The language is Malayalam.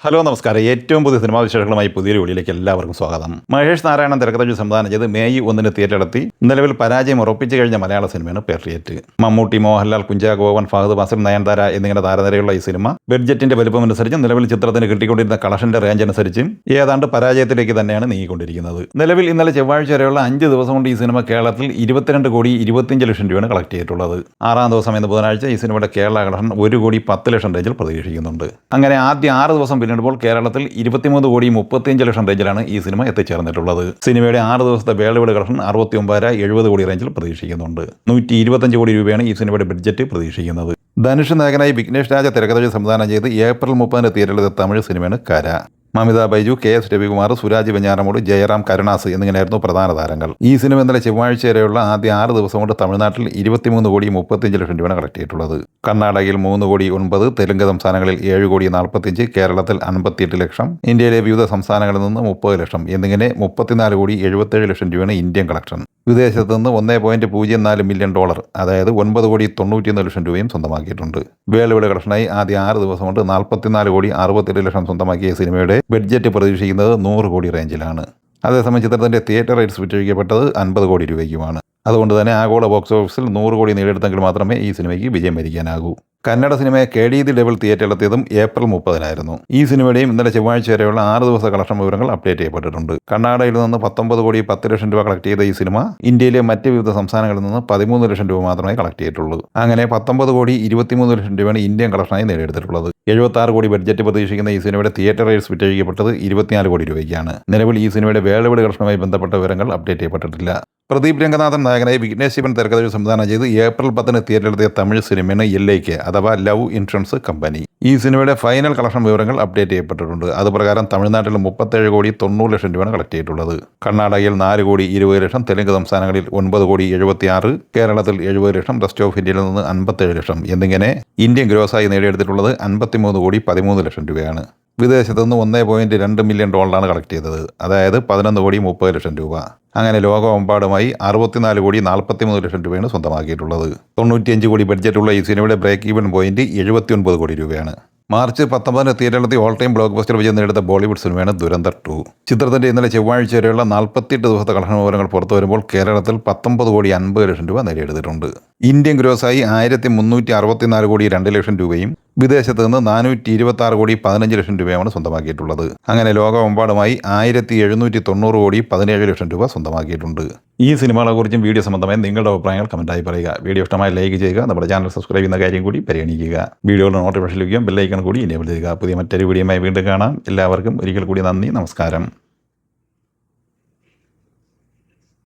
ഹലോ നമസ്കാരം. ഏറ്റവും പുതിയ സിനിമാ വിശേഷങ്ങളുമായി പുതിയൊരു വീഡിയോയിലേക്ക് എല്ലാവർക്കും സ്വാഗതം. മഹേഷ് നാരായണൻ തിരക്കഥ സംവിധാനം ചെയ്ത് മെയ് 1 തിയേറ്ററിലെത്തി നിലവിൽ പരാജയം ഉറപ്പിച്ചു കഴിഞ്ഞ മലയാള സിനിമയാണ് പേട്രിയറ്റ്. മമ്മൂട്ടി, മോഹൻലാൽ, കുഞ്ചാക്കോ ബോബൻ, ഫഹദ് ഫാസിൽ, നയൻതാര എന്നിങ്ങനെ താരനിരയുള്ള ഈ സിനിമ ബഡ്ജറ്റിന്റെ വലുപ്പമനുസരിച്ച് നിലവിൽ ചിത്രത്തിന് കിട്ടിക്കൊണ്ടിരുന്ന കളക്ഷന്റെ റേഞ്ച് അനുസരിച്ചും ഏതാണ്ട് പരാജയത്തിലേക്ക് തന്നെയാണ് നീങ്ങിക്കൊണ്ടിരിക്കുന്നത്. നിലവിൽ ഇന്നലെ ചൊവ്വാഴ്ച വരെയുള്ള 5 ദിവസം കൊണ്ട് ഈ സിനിമ കേരളത്തിൽ 22 കോടി 25 ലക്ഷം രൂപയാണ് കളക്ട് ചെയ്തിട്ടുള്ളത്. 6-ാം ദിവസം എന്ന ബുധനാഴ്ച ഈ സിനിമയുടെ കേരള കളക്ഷൻ 1 കോടി 10 ലക്ഷം റേഞ്ചിൽ പ്രതീക്ഷിക്കുന്നുണ്ട്. അങ്ങനെ ആദ്യ 6 ദിവസം പിന്നിടുമ്പോൾ കേരളത്തിൽ 23 കോടി 35 ലക്ഷം റേഞ്ചിലാണ് ഈ സിനിമ എത്തിച്ചേർന്നിട്ടുള്ളത്. സിനിമയുടെ 6 ദിവസത്തെ വേൾഡ് കളക്ഷൻ 69.70 കോടി റേഞ്ചിൽ പ്രതീക്ഷിക്കുന്നുണ്ട്. 125 കോടി രൂപയാണ് ഈ സിനിമയുടെ ബഡ്ജറ്റ് പ്രതീക്ഷിക്കുന്നത്. ധനുഷ് നായകനായി വിഘ്നേഷ് രാജ തിരക്കഥ സംവിധാനം ചെയ്ത് ഏപ്രിൽ 30 തിയേറ്ററിലെത്തിയ തമിഴ് സിനിമയാണ് കര. മമിത ബൈജു, കെ.എസ്. രവികുമാർ, സുരാജ് വെഞ്ഞാറമൂട്, ജയറാം, കരുണാസ് എന്നിങ്ങനെയായിരുന്നു പ്രധാന താരങ്ങൾ. ഈ സിനിമ ഇന്നലെ ചൊവ്വാഴ്ച വരെയുള്ള ആദ്യ 6 ദിവസം കൊണ്ട് തമിഴ്നാട്ടിൽ 23 കോടി 35 ലക്ഷം രൂപയാണ് കളക്ട് ചെയ്തിട്ടുള്ളത്. കർണാടകയിൽ 3 കോടി 9, തെലുങ്ക് സംസ്ഥാനങ്ങളിൽ 7 കോടി 45, കേരളത്തിൽ 58 ലക്ഷം, ഇന്ത്യയിലെ വിവിധ സംസ്ഥാനങ്ങളിൽ നിന്ന് 30 ലക്ഷം എന്നിങ്ങനെ 34 കോടി 77 ലക്ഷം രൂപയാണ് ഇന്ത്യൻ കളക്ഷൻ. വിദേശത്ത് നിന്ന് $1.04 മില്യൺ, അതായത് 9 കോടി 91 ലക്ഷം രൂപയും സ്വന്തമാക്കിയിട്ടുണ്ട്. വേൾഡ് കളക്ഷനായി ആദ്യ 6 ദിവസം കൊണ്ട് 44 കോടി 67 ലക്ഷം സ്വന്തമാക്കിയ സിനിമയുടെ ബഡ്ജറ്റ് പ്രതീക്ഷിക്കുന്നത് 100 കോടി റേഞ്ചിലാണ്. അതേസമയം ചിത്രത്തിന്റെ തിയേറ്റർ റൈറ്റ്സ് വിറ്റഴിക്കപ്പെട്ടത് 50 കോടി രൂപയ്ക്കുമാണ്. അതുകൊണ്ട് തന്നെ ആഗോള ബോക്സ് ഓഫീസിൽ 100 കോടി നേടിയെടുത്തെങ്കിൽ മാത്രമേ ഈ സിനിമയ്ക്ക് വിജയം വരിക്കാനാകൂ. കന്നഡ സിനിമയെ KDD ലെവൽ തിയേറ്ററിലെത്തിയതും ഏപ്രിൽ 30 ഈ സിനിമയുടെയും ഇന്നലെ ചൊവ്വാഴ്ച വരെയുള്ള 6 ദിവസ കളക്ഷൻ വിവരങ്ങൾ അപ്ഡേറ്റ് ചെയ്യപ്പെട്ടിട്ടുണ്ട്. കർണാടകയിൽ നിന്ന് 19 കോടി 10 ലക്ഷം രൂപ കളക്ട് ചെയ്ത ഈ സിനിമ ഇന്ത്യയിലെ മറ്റ് വിവിധ സംസ്ഥാനങ്ങളിൽ നിന്ന് 13 ലക്ഷം രൂപ മാത്രമേ കളക്ട് ചെയ്തിട്ടുള്ളൂ. അങ്ങനെ 19 കോടി 23 ലക്ഷം രൂപയാണ് ഇന്ത്യൻ കളക്ഷനായി നേടിയെടുത്തിട്ടുള്ളത്. 76 കോടി ബഡ്ജറ്റ് പ്രതീക്ഷിക്കുന്ന ഈ സിനിമയുടെ തിയേറ്റർ റൈറ്റ്സ് വിറ്റഴിക്കപ്പെട്ടത് 24 കോടി രൂപയ്ക്കാണ്. നിലവിൽ ഈ സിനിമയുടെ വേൾഡ് കളക്ഷനുമായി ബന്ധപ്പെട്ട വിവരങ്ങൾ അപ്ഡേറ്റ് ചെയ്യപ്പെട്ടിട്ടില്ല. പ്രദീപ് രംഗനാഥൻ നായകനായി വിഘ്നേഷ് ശിവൻ തിരക്കഥ സംവിധാനം ചെയ്ത് ഏപ്രിൽ 10 തിയേറ്ററിലെത്തിയ തമിഴ് സിനിമയാണ് LIK അഥവാ ലവ് ഇൻഷുറൻസ് കമ്പനി. ഈ സിനിമയുടെ ഫൈനൽ കളക്ഷൻ വിവരങ്ങൾ അപ്ഡേറ്റ് ചെയ്യപ്പെട്ടിട്ടുണ്ട്. അതുപ്രകാരം തമിഴ്നാട്ടിൽ 37 കോടി 90 ലക്ഷം രൂപയാണ് കളക്ട് ചെയ്തിട്ടുള്ളത്. കർണാടകയിൽ 4 കോടി 20 ലക്ഷം, തെലുങ്ക് സംസ്ഥാനങ്ങളിൽ 9 കോടി 76, കേരളത്തിൽ 70 ലക്ഷം, റെസ്റ്റ് ഓഫ് ഇന്ത്യയിൽ നിന്ന് 57 ലക്ഷം എന്നിങ്ങനെ ഇന്ത്യൻ ഗ്രോസായി നേടിയെടുത്തിട്ടുള്ളത് 53 കോടി 13 ലക്ഷം രൂപയാണ്. വിദേശത്ത് നിന്ന് $1.2 മില്യൺ കളക്ട് ചെയ്തത്, അതായത് 11 കോടി 30 ലക്ഷം രൂപ. അങ്ങനെ ലോകമെമ്പാടുമായി 64 കോടി 43 ലക്ഷം രൂപയാണ് സ്വന്തമാക്കിയിട്ടുള്ളത്. 95 കോടി ബഡ്ജറ്റുള്ള ഈ സിനിമയുടെ ബ്രേക്ക് ഈവൻ പോയിന്റ് 79 കോടി രൂപയാണ്. മാർച്ച് 19 തിയേറ്ററിലെത്തി ഓൾ ടൈം ബ്ലോക്ക് ബസ്റ്റർ വിജയം നേടിയ ബോളിവുഡ് സിനിമയാണ് ദുരന്തർ 2. ചിത്രത്തിന്റെ ഇന്നലെ ചൊവ്വാഴ്ച വരെയുള്ള 48 ദിവസത്തെ കളക്ഷൻ വിവരങ്ങൾ പുറത്തു വരുമ്പോൾ കേരളത്തിൽ 19 കോടി 50 ലക്ഷം രൂപ നേടിയെടുത്തിട്ടുണ്ട്. ഇന്ത്യൻ ഗ്രോസായി 1364 കോടി 2 ലക്ഷം രൂപയും വിദേശത്ത് നിന്ന് 426 കോടി 15 ലക്ഷം രൂപയാണ് സ്വന്തമാക്കിയിട്ടുള്ളത്. അങ്ങനെ ലോകമെമ്പാടുമായി 1790 കോടി 17 ലക്ഷം രൂപ സ്വന്തമാക്കിയിട്ടുണ്ട്. ഈ സിനിമകളെക്കുറിച്ചും വീഡിയോ സംബന്ധമായി നിങ്ങളുടെ അഭിപ്രായങ്ങൾ കമൻറ്റായി പറയുക. വീഡിയോ ഇഷ്ടമായി ലൈക്ക് ചെയ്യുക. നമ്മുടെ ചാനൽ സബ്സ്ക്രൈബ് ചെയ്യുന്ന കാര്യം കൂടി പരിഗണിക്കുക. വീഡിയോയുടെ നോട്ടിഫിക്കേഷൻ ലഭിക്കും. ബെല്ലൈക്കൺ കൂടി എനേബിൾ ചെയ്യുക. പുതിയ മറ്റൊരു വീഡിയോയുമായി വീണ്ടും കാണാം. എല്ലാവർക്കും ഒരിക്കൽ കൂടി നന്ദി, നമസ്കാരം.